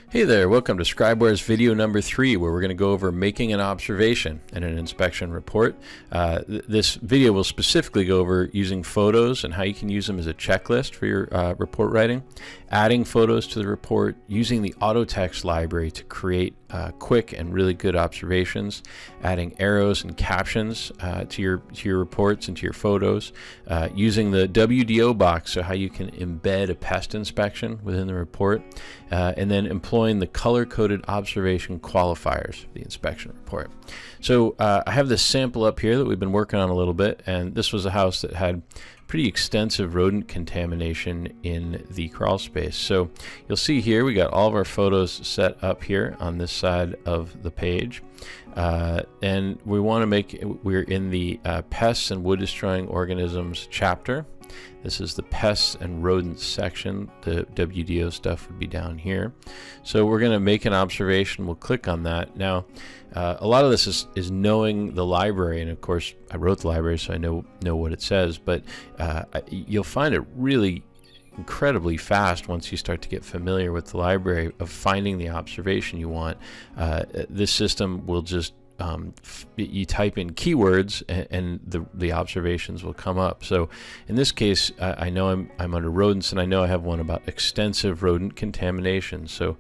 Hey there, welcome to ScribeWare's video number 3, where we're going to go over making an observation in an inspection report. This video will specifically go over using photos and how you can use them as a checklist for your report writing, adding photos to the report, using the auto text library to create quick and really good observations, adding arrows and captions to your reports and to your photos, using the WDO box, so how you can embed a pest inspection within the report, and then employing the color-coded observation qualifiers for the inspection report. So I have this sample up here that we've been working on a little bit, and this was a house that had pretty extensive rodent contamination in the crawl space. So you'll see here we got all of our photos set up here on this side of the page, and we want to make we're in the pests and wood destroying organisms chapter. This is the pests and rodents section. The WDO stuff would be down here. So we're going to make an observation. We'll click on that. Now, a lot of this is knowing the library, and of course I wrote the library, so I know what it says, but you'll find it really incredibly fast once you start to get familiar with the library of finding the observation you want. This system will just you type in keywords and the observations will come up. So in this case, I know I'm under rodents, and I know I have one about extensive rodent contamination. So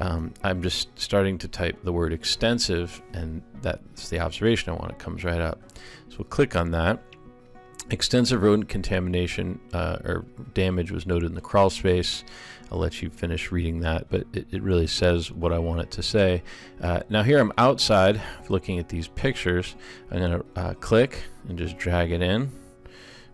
I'm just starting to type the word extensive, and that's the observation I want. It comes right up. So we'll click on that. Extensive rodent contamination or damage was noted in the crawl space. I'll let you finish reading that, but it really says what I want it to say. Now here I'm outside looking at these pictures. I'm going to click and just drag it in.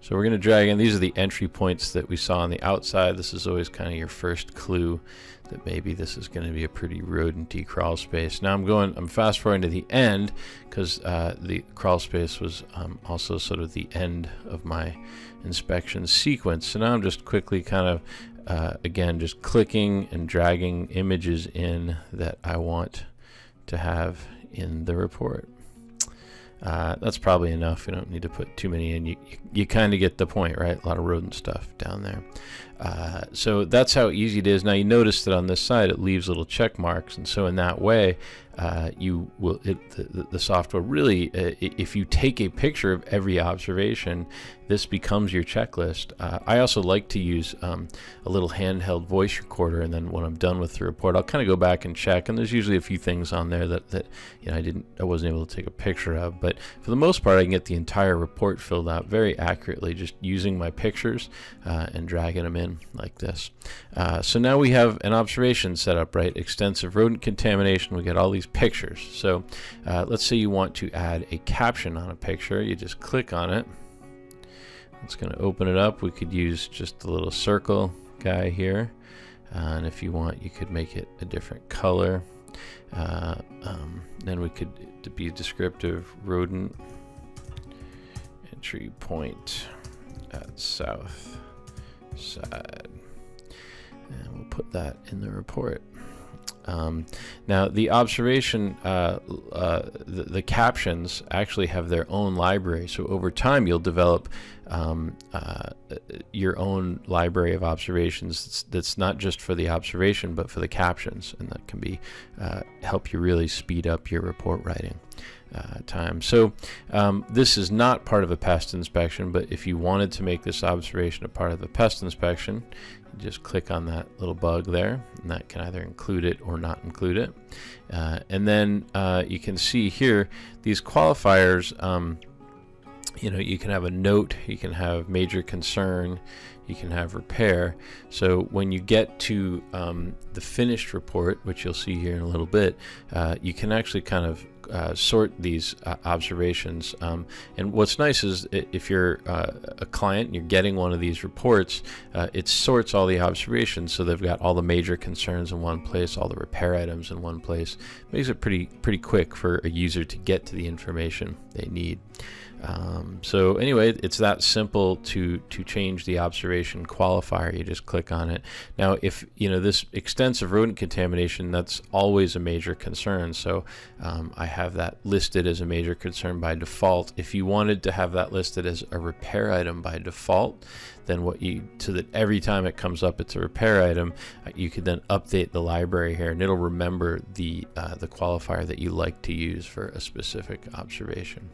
So we're going to drag in, these are the entry points that we saw on the outside. This is always kind of your first clue that maybe this is going to be a pretty rodenty crawl space. Now I'm fast forwarding to the end, because the crawl space was also sort of the end of my inspection sequence. So now I'm just quickly kind of again just clicking and dragging images in that I want to have in the report. That's probably enough. You don't need to put too many in. You kind of get the point, right? A lot of rodent stuff down there. So that's how easy it is. Now you notice that on this side it leaves little check marks, and so in that way the software really, if you take a picture of every observation, this becomes your checklist. I also like to use a little handheld voice recorder, and then when I'm done with the report, I'll kind of go back and check, and there's usually a few things on there that I wasn't able to take a picture of, but for the most part I can get the entire report filled out very accurately just using my pictures and dragging them in like this. So now we have an observation set up, right? Extensive rodent contamination. We got all these pictures. So let's say you want to add a caption on a picture. You just click on it. It's going to open it up. We could use just the little circle guy here, and if you want you could make it a different color. Then we could be descriptive: rodent entry point at south side, and we'll put that in the report. Now the observation, the captions actually have their own library, so over time you'll develop your own library of observations that's not just for the observation but for the captions, and that can be help you really speed up your report writing time. So this is not part of a pest inspection, but if you wanted to make this observation a part of a pest inspection, you just click on that little bug there, and that can either include it or not include it. And then you can see here these qualifiers. You can have a note, you can have major concern, you can have repair. So when you get to the finished report, which you'll see here in a little bit, you can actually kind of sort these observations. And what's nice is if you're a client and you're getting one of these reports, it sorts all the observations, so they've got all the major concerns in one place, all the repair items in one place. It makes it pretty quick for a user to get to the information they need. So anyway, it's that simple to change the observation qualifier. You just click on it. Now, if this extensive rodent contamination, that's always a major concern. So I have that listed as a major concern by default. If you wanted to have that listed as a repair item by default, then so that every time it comes up it's a repair item, you could then update the library here, and it'll remember the qualifier that you like to use for a specific observation.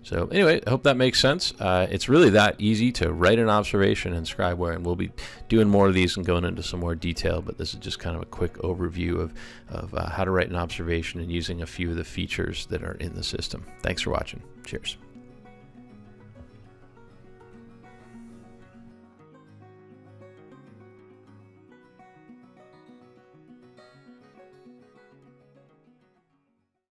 So anyway, I hope that makes sense. It's really that easy to write an observation in ScribeWare, and we'll be doing more of these and going into some more detail, but this is just kind of a quick overview of how to write an observation and using a few of the features that are in the system. Thanks for watching. Cheers.